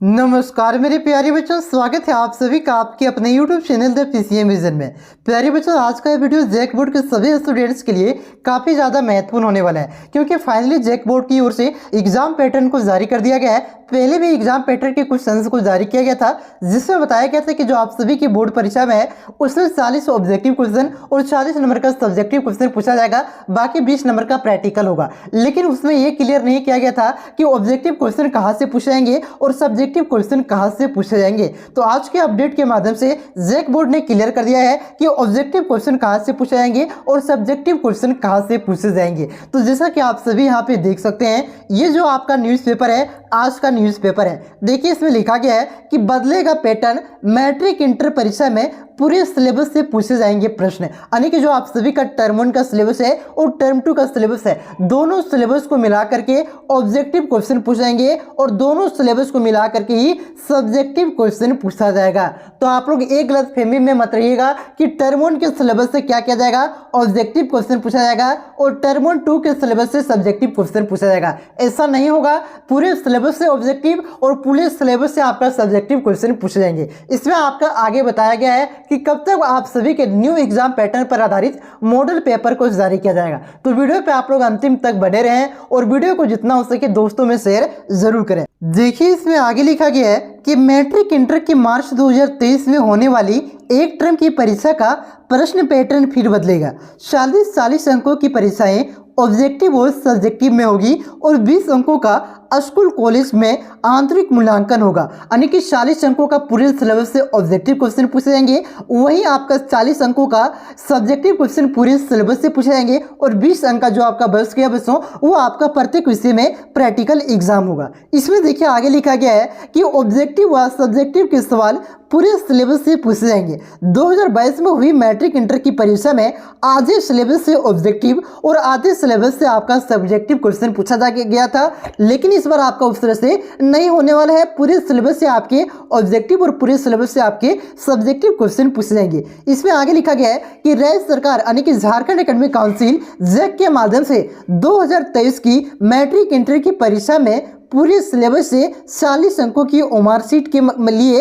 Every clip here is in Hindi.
नमस्कार मेरे प्यारे बच्चों, स्वागत है आप सभी का आपके अपने YouTube channel the PCM vision में। प्यारे बच्चों, आज का ये वीडियो जैक बोर्ड के सभी स्टूडेंट्स के लिए काफ़ी ज़्यादा महत्वपूर्ण होने वाला है, क्योंकि फाइनली जैक बोर्ड की ओर से एग्जाम पैटर्न को जारी कर दिया गया है। पहले भी एग्जाम पैटर्न के कुछ सेंस को जारी किया गया था, जिसमें बताया गया था कि जो आप सभी की बोर्ड परीक्षा में है उसमें 40 ऑब्जेक्टिव क्वेश्चन और 40 नंबर का सब्जेक्टिव क्वेश्चन पूछा जाएगा, बाकी 20 नंबर का प्रैक्टिकल होगा। लेकिन उसमें यह क्लियर नहीं किया गया था कि ऑब्जेक्टिव क्वेश्चन कहाँ से पूछे जाएंगे और सब्जेक्टिव क्वेश्चन कहां से पूछे जाएंगे। तो आज के अपडेट के माध्यम से जैक बोर्ड ने क्लियर कर दिया है कि ऑब्जेक्टिव क्वेश्चन कहां से पूछे जाएंगे और सब्जेक्टिव क्वेश्चन कहां से पूछे जाएंगे। तो जैसा कि आप सभी यहां पे देख सकते हैं, ये जो आपका न्यूज़पेपर है, आज का न्यूज़पेपर है, देखिए इसमें लिखा गया है कि बदलेगा पैटर्न, मैट्रिक इंटर परीक्षा में पूरे सिलेबस से पूछे जाएंगे प्रश्न। यानी कि जो आप सभी का टर्म 1 का सिलेबस है और टर्म 2 का सिलेबस है, दोनों सिलेबस को मिला करके ऑब्जेक्टिव क्वेश्चन पूछे जाएंगे और दोनों सिलेबस को मिला करके ही सब्जेक्टिव क्वेश्चन पूछा जाएगा। तो आप लोग एक गलतफहमी में मत रहिएगा कि टर्म 1 के सिलेबस से क्या किया जाएगा, ऑब्जेक्टिव क्वेश्चन पूछा जाएगा और टर्म 2 के सिलेबस से सब्जेक्टिव क्वेश्चन पूछा जाएगा। ऐसा नहीं होगा, पूरे सिलेबस से ऑब्जेक्टिव और पूरे सिलेबस से आपका सब्जेक्टिव क्वेश्चन पूछे जाएंगे। इसमें आपका आगे बताया गया है कि कब तक आप सभी के न्यू एग्जाम पैटर्न पर आधारित मॉडल पेपर को जारी किया जाएगा। तो वीडियो पे आप लोग अंतिम तक बने रहें और वीडियो को जितना हो सके दोस्तों में शेयर जरूर करें। देखिए इसमें आगे लिखा गया है कि मैट्रिक इंटर की मार्च 2023 में होने वाली एक टर्म की परीक्षा का प्रश्न पैटर्न फिर बदलेगा। 40 अंकों की परीक्षाएं ऑब्जेक्टिव और सब्जेक्टिव में होगी और 20 अंकों का स्कूल कॉलेज में आंतरिक मूल्यांकन होगा। यानी कि 40 अंकों का पूरे सिलेबस से ऑब्जेक्टिव क्वेश्चन पूछे जाएंगे, वहीं आपका 40 अंकों का सब्जेक्टिव क्वेश्चन पूरे सिलेबस से पूछे जाएंगे और 20 अंक का जो आपका बस किया बसों वो आपका प्रत्येक विषय में प्रैक्टिकल एग्जाम होगा। इसमें देखिए आगे लिखा गया है कि ऑब्जेक्टिव व सब्जेक्टिव के सवाल पूरे सिलेबस से पूछे जाएंगे। 2022 में हुई मैट्रिक इंटर की परीक्षा में आधे सिलेबस से ऑब्जेक्टिव और आधे सिलेबस से आपका सब्जेक्टिव क्वेश्चन पूछा गया था, लेकिन इस बार आपका उस तरह से नहीं होने वाला है। पूरे सिलेबस से आपके ऑब्जेक्टिव और पूरे सिलेबस से आपके सब्जेक्टिव क्वेश्चन पूछे जाएंगे। इसमें आगे लिखा गया है कि राज्य सरकार यानी कि झारखंड एकेडमिक काउंसिल जैक के माध्यम से 2023 की मैट्रिक इंटर की परीक्षा में पूरे सिलेबस से 40 अंकों की मार्कशीट के लिए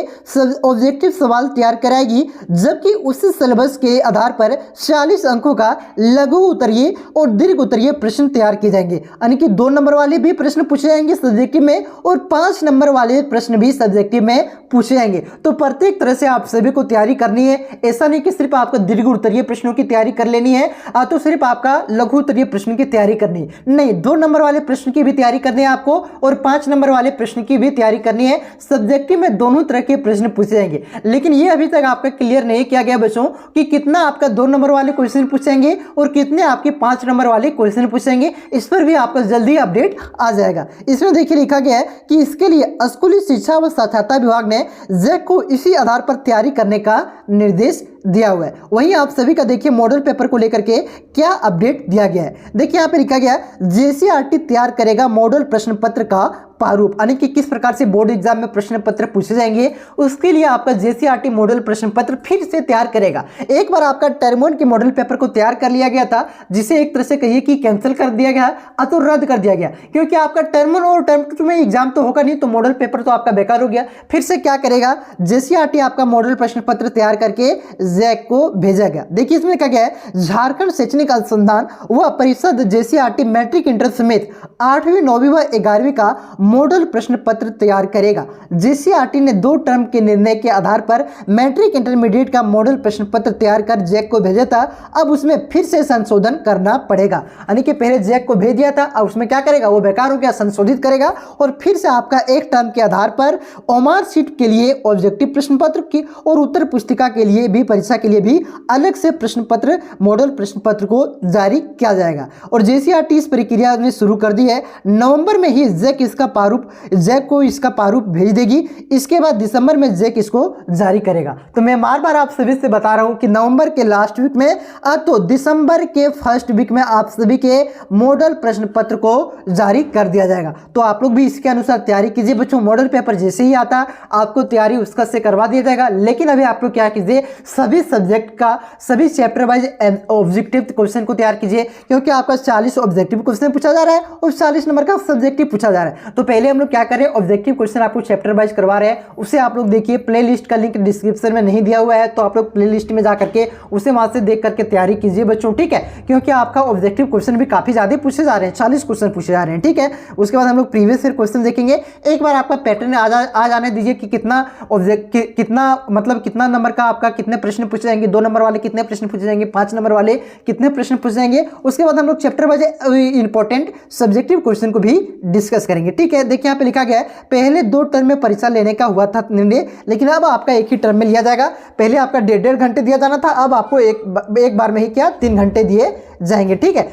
ऑब्जेक्टिव सवाल तैयार कराएगी, जबकि उसी सिलेबस के आधार पर 40 अंकों का लघु उत्तरीय और दीर्घ उत्तरीय प्रश्न तैयार किए जाएंगे। यानी कि 2 नंबर वाले भी प्रश्न पूछे जाएंगे सब्जेक्टिव में और 5 नंबर वाले प्रश्न भी सब्जेक्टिव में पूछे जाएंगे। तो प्रत्येक तरह से आप सभी को तैयारी करनी है। ऐसा नहीं कि सिर्फ आपका दीर्घ उत्तरीय प्रश्नों की तैयारी कर लेनी है तो सिर्फ आपका लघु उत्तरीय प्रश्न की तैयारी करनी है, नहीं, 2 नंबर वाले प्रश्न की भी तैयारी करनी है आपको और 5 नंबर वाले प्रश्न की भी तैयारी करनी है। सब्जेक्टिव में दोनों तरह के प्रश्न पूछे जाएंगे, लेकिन ये अभी तक आपका क्लियर नहीं किया गया बच्चों कि कितना आपका 2 नंबर वाले क्वेश्चन पूछेंगे और कितने आपके 5 नंबर वाले क्वेश्चन पूछेंगे। इस पर भी आपका जल्दी अपडेट आ जाएगा। इसमें देखिए लिखा गया है कि इसके लिए स्कूली शिक्षा व साक्षरता विभाग ने जैक को इसी आधार पर तैयारी करने का निर्देश दिया हुआ है। वहीं आप सभी का देखिए मॉडल पेपर को लेकर के क्या अपडेट दिया गया है। देखिए यहाँ पे लिखा गया है जेसीईआरटी तैयार करेगा मॉडल प्रश्न पत्र का प्रारूप, यानी कि किस प्रकार से बोर्ड एग्जाम में प्रश्न पत्र पूछे जाएंगे, उसके लिए आपका जेसीईआरटी मॉडल प्रश्न पत्र फिर से तैयार करेगा। एक बार आपका टर्म 1 के मॉडल पेपर को तैयार कर लिया गया था, जिसे एक तरह से कहिए कि कैंसिल कर दिया गया तो रद्द कर दिया गया, क्योंकि आपका टर्म 1 और टर्म 2 में एग्जाम तो होगा नहीं, तो मॉडल पेपर तो आपका बेकार हो गया। फिर से क्या करेगा, जेसीईआरटी आपका मॉडल प्रश्न पत्र तैयार करके जैक को भेजा गया। देखिए इसमें क्या गया है, झारखंड शैक्षणिक अनुसंधान व परिषद जेसीईआरटी मैट्रिक इंटर समेत 8वीं 9वीं व 11वीं का मॉडल प्रश्न पत्र तैयार करेगा। जेसीईआरटी ने 2 टर्म के निर्णय के आधार पर मैट्रिक इंटरमीडिएट का मॉडल प्रश्न पत्र तैयार कर जैक को भेजा था, अब उसमें फिर से संशोधन करना पड़ेगा। यानी कि पहले जैक को भेज दिया था, अब उसमें क्या करेगा, वो बेकार हो गया, संशोधित करेगा और फिर से आपका एक टर्म के आधार पर ओमार सीट के लिए ऑब्जेक्टिव प्रश्न पत्र की और उत्तर पुस्तिका के लिए भी, परीक्षा के लिए भी अलग से प्रश्न पत्र, मॉडल प्रश्न पत्र को जारी किया जाएगा। और जेसीईआरटी इस प्रक्रिया ने शुरू कर दी है। नवंबर में ही जैक को इसका प्रारूप भेज देगी। इसके बाद दिसंबर में जैक इसको जारी करेगा। तो मैं बार बार आप सभी से बता रहा हूं कि नवंबर के लास्ट वीक में तो दिसंबर के फर्स्ट वीक में आप सभी के मॉडल प्रश्न पत्र को जारी कर दिया जाएगा। तो आप लोग भी इसके अनुसार तैयारी कीजिए बच्चों। मॉडल पेपर जैसे ही आता आपको तैयारी उसका से करवा दिया जाएगा, लेकिन अभी आप लोग क्या कीजिए, सभी सब्जेक्ट का, सभी चैप्टर वाइज ऑब्जेक्टिव क्वेश्चन को तैयार कीजिए, क्योंकि आपका 40 ऑब्जेक्टिव क्वेश्चन पूछा जा रहा है और 40 नंबर का सब्जेक्टिव पूछा जा रहा है। तो पहले हम लोग क्या करें, ऑब्जेक्टिव क्वेश्चन आपको चैप्टर वाइज करवा रहे हैं, उसे आप लोग देखिए। प्लेलिस्ट का लिंक डिस्क्रिप्शन में नहीं दिया हुआ है, तो आप लोग प्लेलिस्ट में जा करके उसे वहां से देख करके तैयारी कीजिए बच्चों, ठीक है। क्योंकि आपका ऑब्जेक्टिव क्वेश्चन भी काफी ज्यादा पूछे जा रहे हैं, 40 क्वेश्चन पूछे जा रहे हैं, ठीक है। उसके बाद हम लोग प्रीवियस ईयर क्वेश्चन देखेंगे। एक बार आपका पैटर्न आ जाने दीजिए कि कितना नंबर का आपका कितने प्रश्न पूछे जाएंगे, 2 नंबर वाले कितने प्रश्न पूछे जाएंगे, 5 नंबर वाले कितने प्रश्न पूछे जाएंगे। उसके बाद हम लोग chapter wise important subjective question को भी डिस्कस करेंगे, ठीक है। देखिए यहाँ पे लिखा गया है, पहले 2 टर्म में परीक्षा लेने का हुआ था निर्णय, लेकिन अब आपका एक ही टर्म में लिया जाएगा। पहले आपका 1.5 घंटे दिया जाना था, अब आपको एक बार में ही क्या 3 घंटे दिए जाएंगे, ठीक है।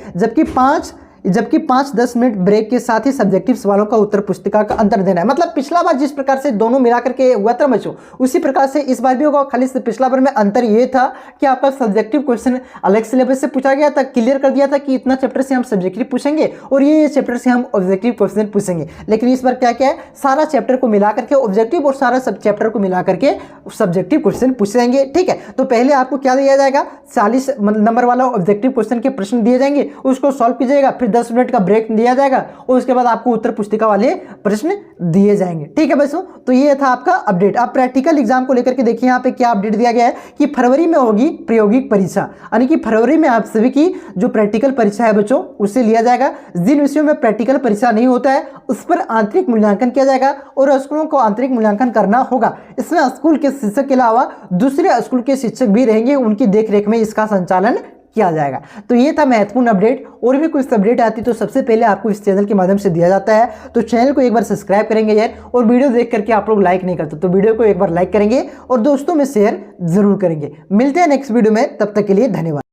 जबकि 5-10 मिनट ब्रेक के साथ ही सब्जेक्टिव सवालों का उत्तर पुस्तिका का अंतर देना है। मतलब पिछला बार जिस प्रकार से दोनों मिला करके हुआ था बच्चों, उसी प्रकार से इस बार भी होगा। खाली से पिछला बार में अंतर ये था कि आपका सब्जेक्टिव क्वेश्चन अलग सिलेबस से पूछा गया था, क्लियर कर दिया था कि इतना चैप्टर से हम सब्जेक्टिव पूछेंगे और ये चैप्टर से हम ऑब्जेक्टिव क्वेश्चन पूछेंगे। लेकिन इस बार क्या क्या है, सारा चैप्टर को मिला करके ऑब्जेक्टिव और सारा सब चैप्टर को मिला करके सब्जेक्टिव क्वेश्चन पूछे जाएंगे, ठीक है। तो पहले आपको क्या दिया जाएगा, 40 नंबर वाला ऑब्जेक्टिव क्वेश्चन के प्रश्न दिए जाएंगे, उसको सॉल्व कीजिएगा, फिर 10 मिनट का ब्रेक दिया जाएगा और उसके बाद आपको उत्तर पुस्तिका वाले प्रश्न दिए जाएंगे, ठीक है बच्चों। तो ये था आपका अपडेट। अब प्रैक्टिकल एग्जाम को लेकर के देखिए यहाँ पे क्या अपडेट दिया गया है कि फरवरी में होगी प्रायोगिक परीक्षा, यानी कि फरवरी में आप सभी की जो प्रैक्टिकल परीक्षा है बच्चों उसे लिया जाएगा। जिन विषयों में प्रैक्टिकल परीक्षा नहीं होता है उस पर आंतरिक मूल्यांकन किया जाएगा और स्कूलों को आंतरिक मूल्यांकन करना होगा। इसमें स्कूल के शिक्षक के अलावा दूसरे स्कूल के शिक्षक भी रहेंगे, उनकी देखरेख में इसका संचालन किया जाएगा। तो ये था महत्वपूर्ण अपडेट। और भी कुछ अपडेट आती तो सबसे पहले आपको इस चैनल के माध्यम से दिया जाता है, तो चैनल को एक बार सब्सक्राइब करेंगे यार। और वीडियो देख करके आप लोग लाइक नहीं करते तो वीडियो को एक बार लाइक करेंगे और दोस्तों में शेयर जरूर करेंगे। मिलते हैं नेक्स्ट वीडियो में, तब तक के लिए धन्यवाद।